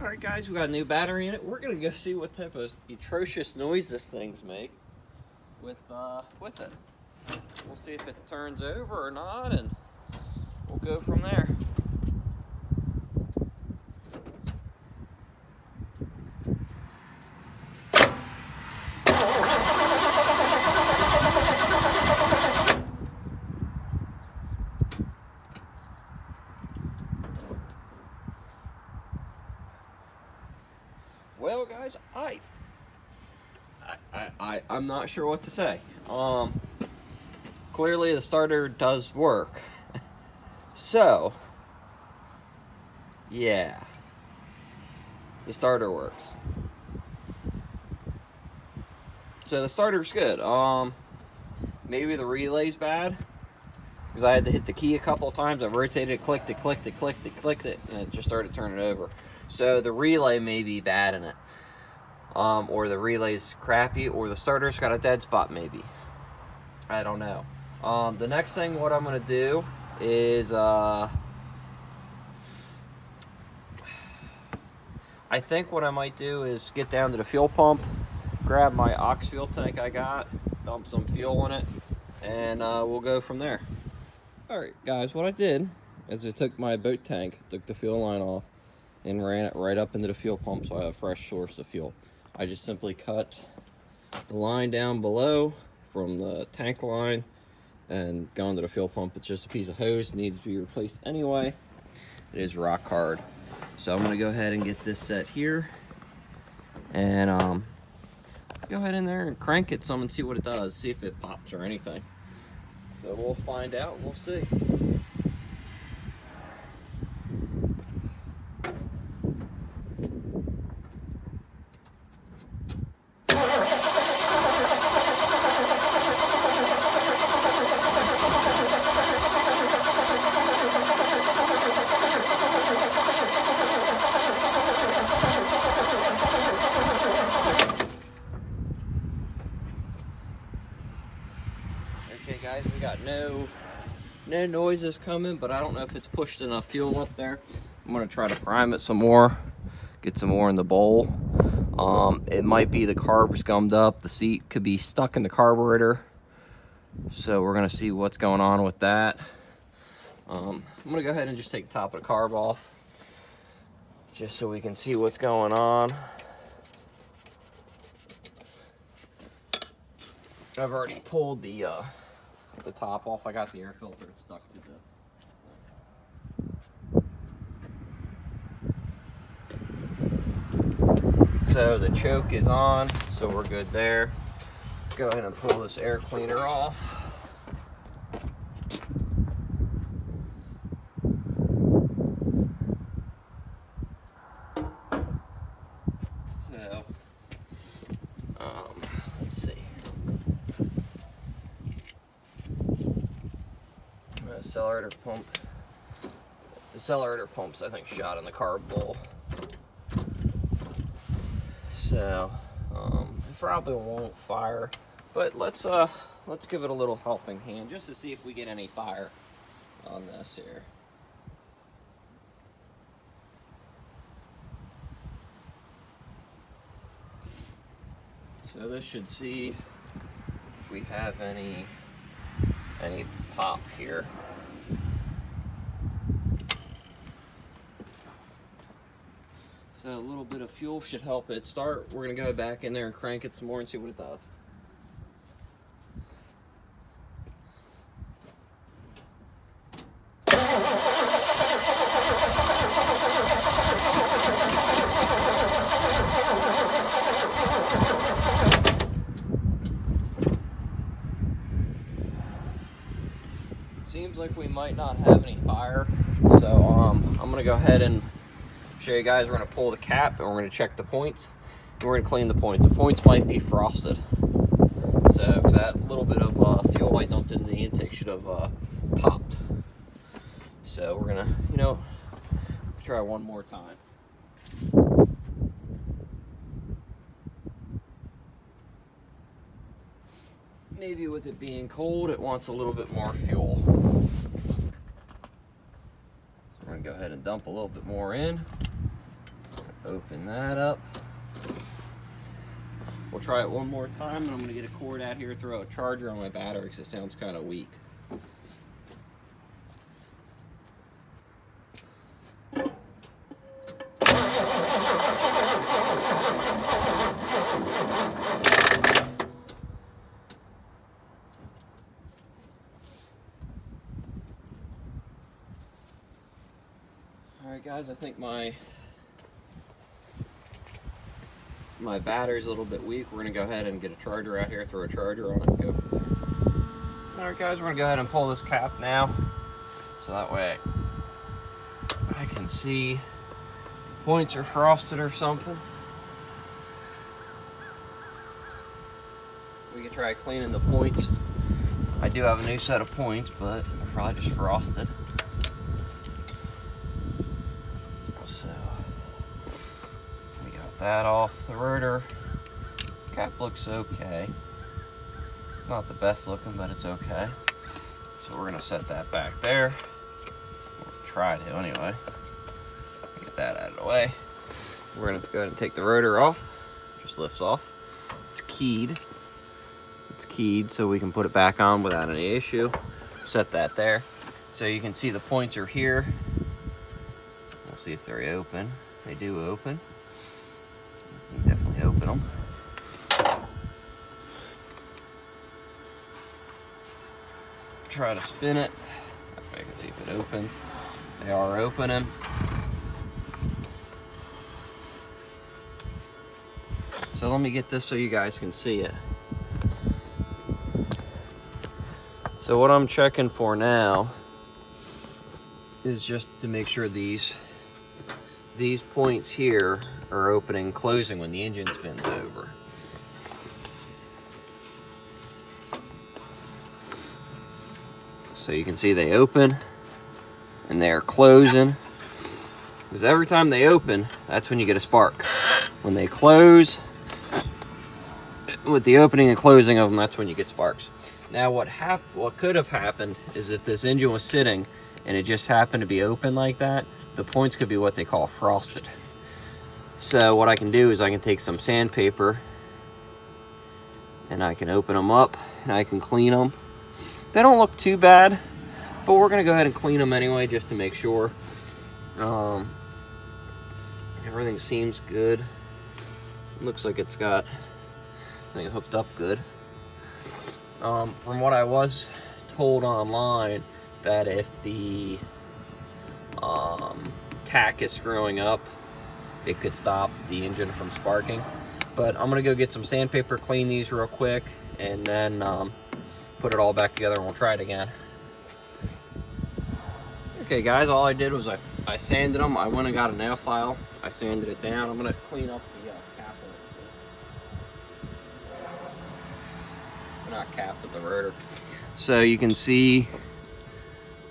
Alright guys, we got a new battery in it. We're gonna go see what type of atrocious noise this thing's make with it. We'll see if it turns over or not, and we'll go from there. Well, guys, I'm not sure what to say. Clearly the starter does work. So, yeah, the starter works. So the starter's good. Maybe the relay's bad, because I had to hit the key a couple of times. I rotated it, clicked it, and it just started turning over. So the relay may be bad in it. Or the relay's crappy, or the starter's got a dead spot maybe. I don't know. The next thing, what I'm going to do is, I think what I might do is get down to the fuel pump, grab my ox fuel tank I got, dump some fuel in it, and we'll go from there. Alright guys, what I did is I took my boat tank, took the fuel line off, and ran it right up into the fuel pump so I have a fresh source of fuel. I just simply cut the line down below from the tank line and gone to the fuel pump. It's just a piece of hose, needs to be replaced anyway. It is rock hard. So I'm going to go ahead and get this set here, and go ahead in there and crank it some and see what it does, see if it pops or anything. So we'll find out and we'll see. Okay guys, we got no noises coming, but I don't know if it's pushed enough fuel up there. I'm gonna try to prime it some more, get some more in the bowl. It might be the carb's gummed up, the seat could be stuck in the carburetor. So we're gonna see what's going on with that. I'm gonna go ahead and just take the top of the carb off, just so we can see what's going on. I've already pulled the top off. I got the air filter stuck to the... So the choke is on, so we're good there. Let's go ahead and pull this air cleaner off. So, let's see. The accelerator pump's, I think, shot in the carb bowl. So, it probably won't fire, but let's give it a little helping hand just to see if we get any fire on this here. So this should see if we have any pop here. So a little bit of fuel should help it start. We're gonna go back in there and crank it some more and see what it does. Seems like we might not have any fire, so I'm gonna go ahead and show you guys. We're gonna pull the cap and we're gonna check the points, and we're gonna clean the points. The points might be frosted, so because that little bit of fuel I dumped into the intake should have popped. So we're gonna, try one more time. Maybe with it being cold, it wants a little bit more fuel. We're gonna go ahead and dump a little bit more in. Open that up. We'll try it one more time, and I'm gonna get a cord out here, throw a charger on my battery because it sounds kind of weak. Alright guys, I think my battery's a little bit weak. We're going to go ahead and get a charger out here, throw a charger on it, and go from there. Alright guys, we're going to go ahead and pull this cap now, so that way I can see points are frosted or something. We can try cleaning the points. I do have a new set of points, but they're probably just frosted. So we got that off. The rotor cap looks okay. It's not the best looking, but it's okay. So we're gonna set that back there. We'll try to anyway. Get that out of the way. We're gonna go ahead and take the rotor off. Just lifts off. It's keyed. It's keyed so we can put it back on without any issue. Set that there. So you can see the points are here. We'll see if they're open. They do open. You can definitely open them. Try to spin it. That way I can see if it opens. They are opening. So let me get this so you guys can see it. So what I'm checking for now is just to make sure these points here are opening and closing when the engine spins over. So you can see they open and they're closing. Because every time they open, that's when you get a spark. When they close, with the opening and closing of them, that's when you get sparks. Now what could have happened is if this engine was sitting and it just happened to be open like that, the points could be what they call frosted. So what I can do is I can take some sandpaper and I can open them up and I can clean them. They don't look too bad, but we're gonna go ahead and clean them anyway just to make sure. Everything seems good. Looks like it's got everything hooked up good. From what I was told online, that if the tack is screwing up, it could stop the engine from sparking. But I'm gonna go get some sandpaper, clean these real quick, and then put it all back together and we'll try it again. Okay guys, all I did was I sanded them. I went and got a nail file. I sanded it down. I'm gonna clean up the cap of it. Not cap, but the rotor. So you can see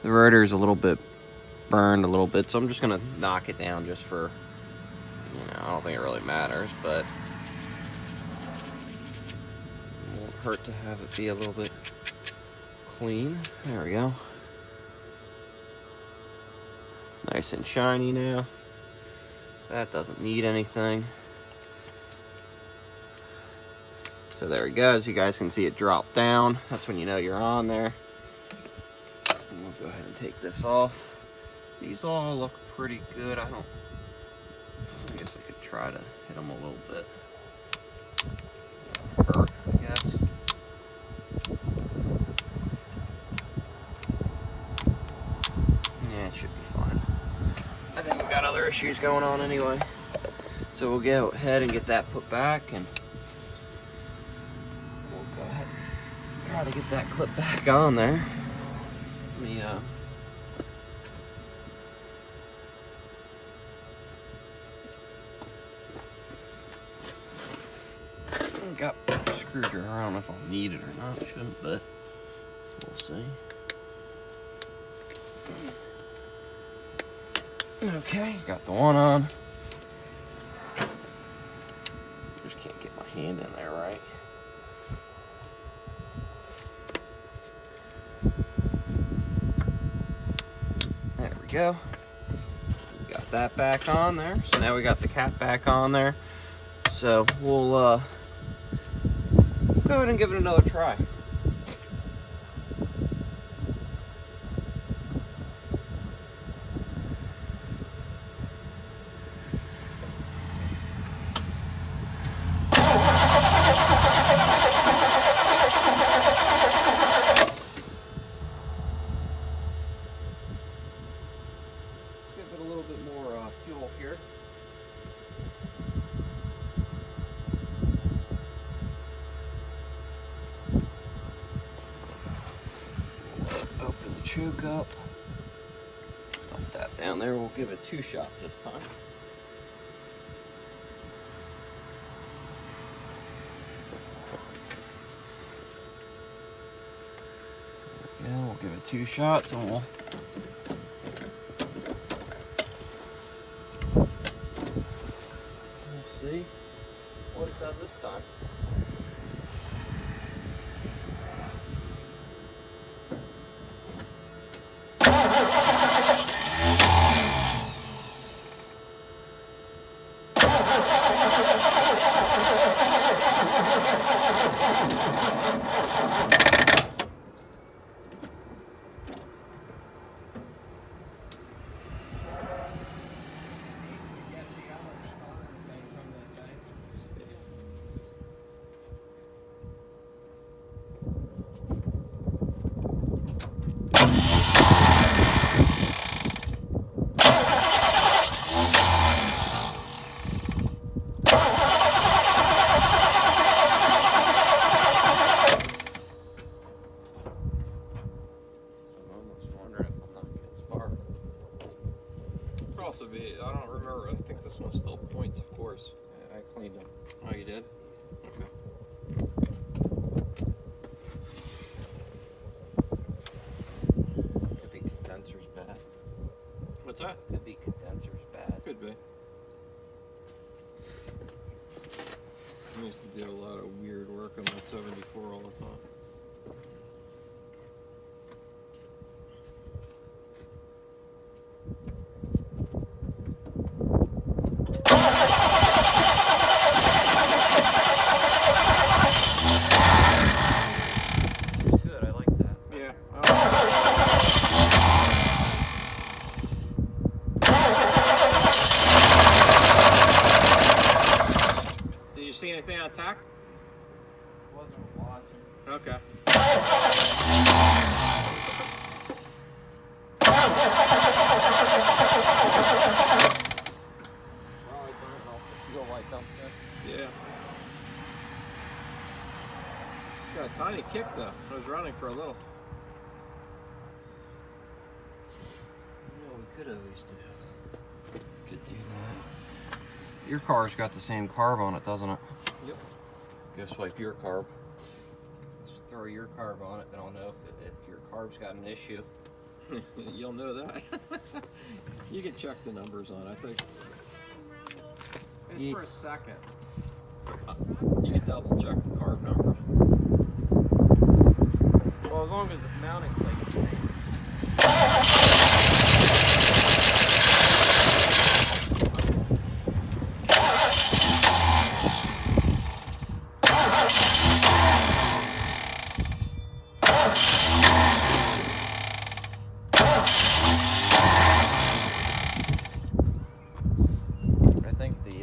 the rotor is a little bit burned a little bit, so I'm just gonna knock it down just for, I don't think it really matters, but it won't hurt to have it be a little bit clean. There we go. Nice and shiny now. That doesn't need anything. So there it goes. You guys can see it drop down. That's when you know you're on there. And we'll go ahead and take this off. These all look pretty good. I guess I could try to hit them a little bit. Hurt, I guess. Yeah, it should be fine. I think we've got other issues going on anyway. So we'll go ahead and get that put back, and we'll go ahead and try to get that clip back on there. Let me got a screwdriver. I don't know if I'll need it or not. I shouldn't, but we'll see. Okay, got the one on. Just can't get my hand in there right. There we go. We got got that back on there. So now we got the cap back on there. So we'll go ahead and give it another try. A little bit more fuel here. Open the choke up. Dump that down there. We'll give it 2 shots this time. There we go. We'll give it 2 shots and we'll see what it does this time. I don't remember. I think this one's still points, of course. Yeah, I cleaned them. Oh, you did? Okay. Could be condensers bad. What's that? Could be condensers bad. Could be. I used to do a lot of weird work on that 74 all the time. See anything on attack? Wasn't watching. Okay. Probably burnt off the fuel light dump there. Yeah. Got a tiny kick though. I was running for a little. Yeah, we could always do. Could do that. Your car's got the same carb on it, doesn't it? Yep. Go swipe your carb. Just throw your carb on it, and I'll know if your carb's got an issue. You'll know that. You can check the numbers on it, I think. It's for a second. You can double check the carb numbers. Well, as long as the mounting plate is the same.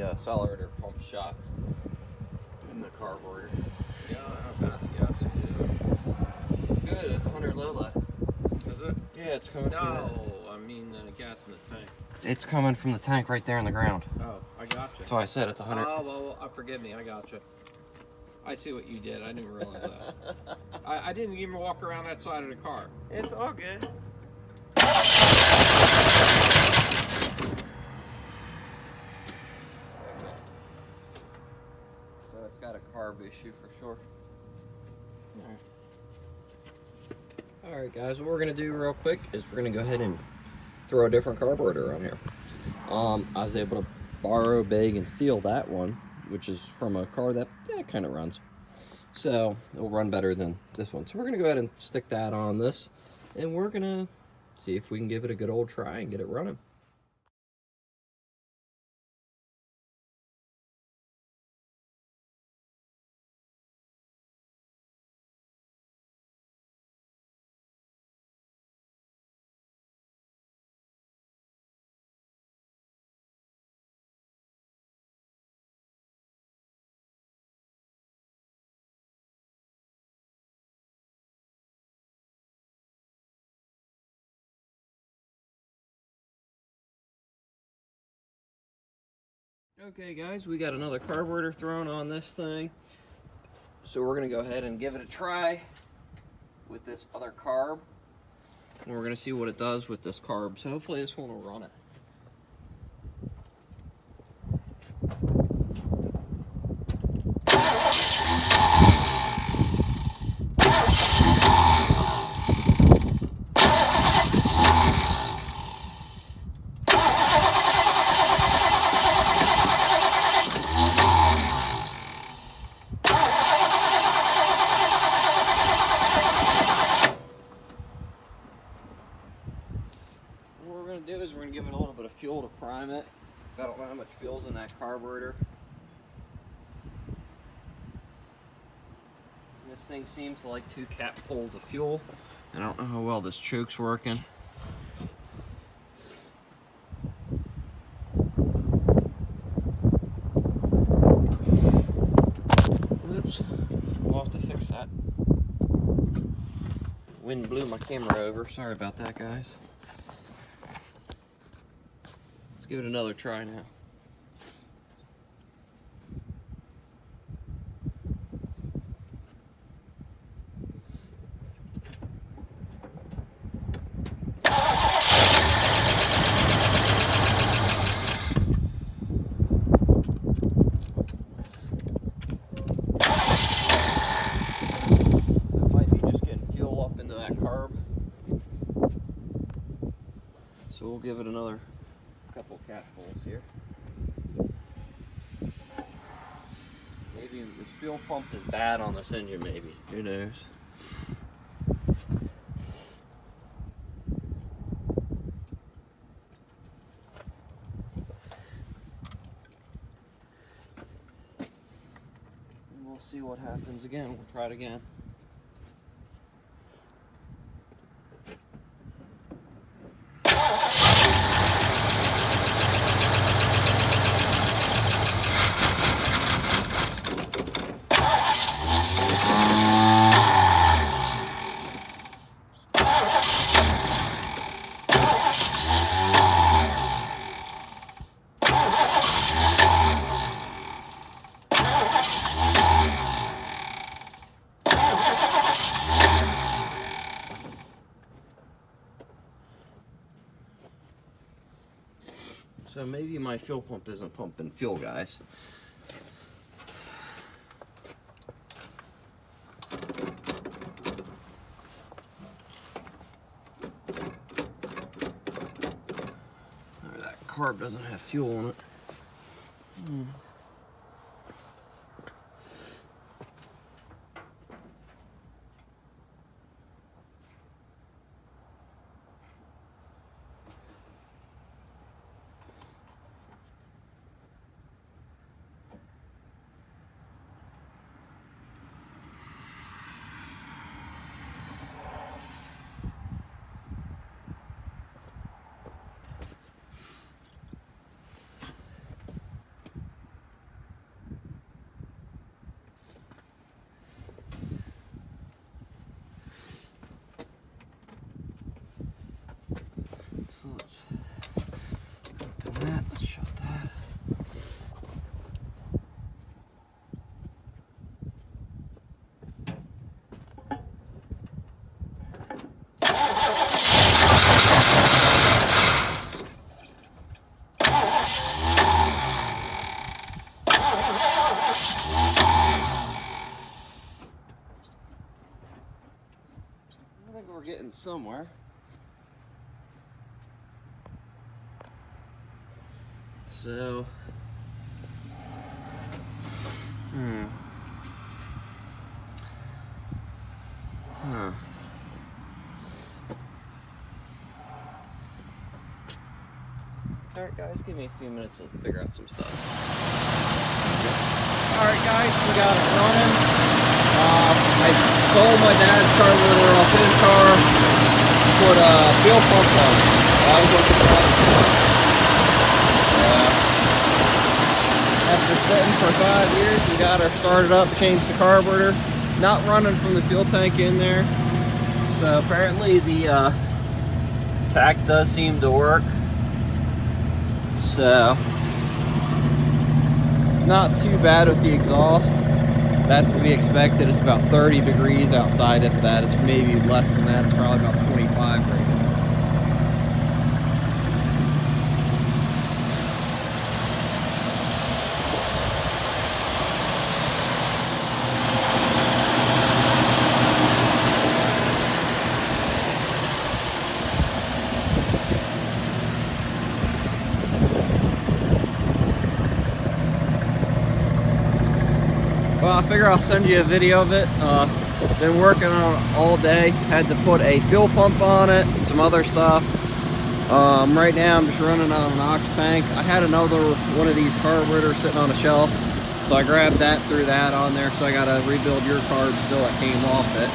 Accelerator pump shot in the carburetor. Yeah, how bad the gas is. Good, it's 100 low lead. Is it? Yeah, it's coming from I mean gas in the tank. It's coming from the tank right there in the ground. Oh, I gotcha. That's why I said it's 100. Oh, well, forgive me, I gotcha. I see what you did, I didn't realize that. I didn't even walk around that side of the car. It's all good. It's got a carb issue for sure. Alright guys, what we're going to do real quick is we're going to go ahead and throw a different carburetor on here. I was able to borrow, beg, and steal that one, which is from a car that kind of runs. So it'll run better than this one. So we're going to go ahead and stick that on this, and we're going to see if we can give it a good old try and get it running. Okay guys, we got another carburetor thrown on this thing. So we're gonna go ahead and give it a try with this other carb. And we're gonna see what it does with this carb. So hopefully this one will run it. Do is we're going to give it a little bit of fuel to prime it, because I don't know how much fuel's in that carburetor. And this thing seems to like 2 capfuls of fuel, and I don't know how well this choke's working. Oops, we'll have to fix that. Wind blew my camera over, sorry about that guys. Let's give it another try now. So it might be just getting fuel up into that carb. So we'll give it another couple capfuls here. Maybe this fuel pump is bad on this engine, maybe. Who knows? And we'll see what happens again. We'll try it again. So maybe my fuel pump isn't pumping fuel, guys. Or that carb doesn't have fuel in it. So let's open that, let's shut that. I think we're getting somewhere. So, Alright guys, give me a few minutes to figure out some stuff. Alright guys, we got it running. I stole my dad's carburetor off his car, put a fuel pump on it. I was looking for that. After sitting for 5 years, we got her started up, changed the carburetor. Not running from the fuel tank in there. So apparently the tack does seem to work. So Not too bad with the exhaust. That's to be expected. It's about 30 degrees outside. If that, it's maybe less than that. It's probably about 25 right now. Well, I figure I'll send you a video of it. Been working on it all day. Had to put a fuel pump on it, and some other stuff. Right now I'm just running on an ox tank. I had another one of these carburetors sitting on a shelf, so I grabbed that, threw that on there. So I got to rebuild your carb still that came off it.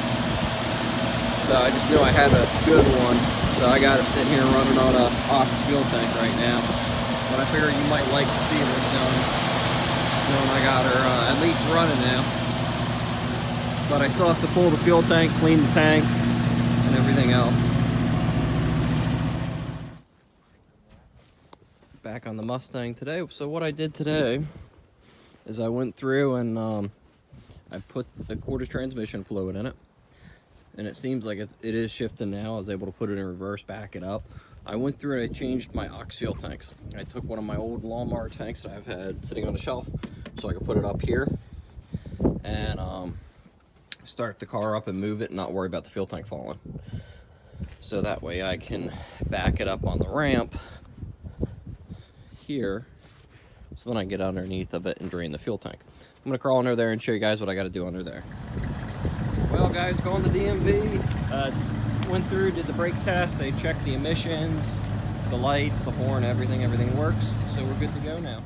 So I just knew I had a good one, so I got it sitting here running on a ox fuel tank right now. But I figured you might like to see this done. I got her at least running now, but I still have to pull the fuel tank, clean the tank, and everything else. Back on the Mustang today. So what I did today is I went through and I put the quarter transmission fluid in it, and it seems like it is shifting now. I was able to put it in reverse, back it up. I went through and I changed my ox fuel tanks. I took one of my old lawnmower tanks that I've had sitting on the shelf, so I could put it up here and start the car up and move it and not worry about the fuel tank falling. So that way I can back it up on the ramp here, so then I can get underneath of it and drain the fuel tank. I'm gonna crawl under there and show you guys what I gotta do under there. Well guys, going to DMV, went through, did the brake test, they checked the emissions, the lights, the horn, everything works, so we're good to go now.